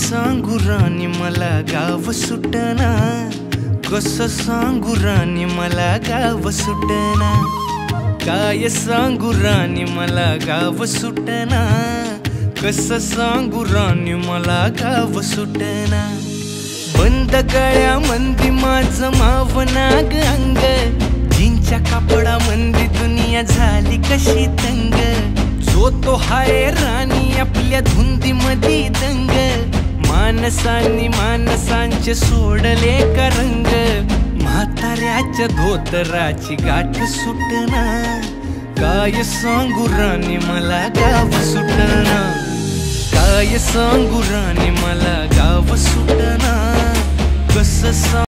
सांगू राणी मला गाव सुटना, कसं सांगू राणी मला गाव सुटना, काय सांगू राणी मला गाव सुटना, कसं सांगू राणी मला गाव सुटना। बंद गळ्यामंदी माझं मावनाग अंग, जीनच्या कापडामंदी दुनिया झाली कशी तंग, जो तो हाय राणी आपल्या धुंदीमधी दंग, माणसांनी माणसांचे सोडले का रंग, म्हाताऱ्याच्या धोतराची गाठ सुटना, काय सांगू राणी मला गाव सुटना, काय सांगू राणी मला गाव सुटना, कसं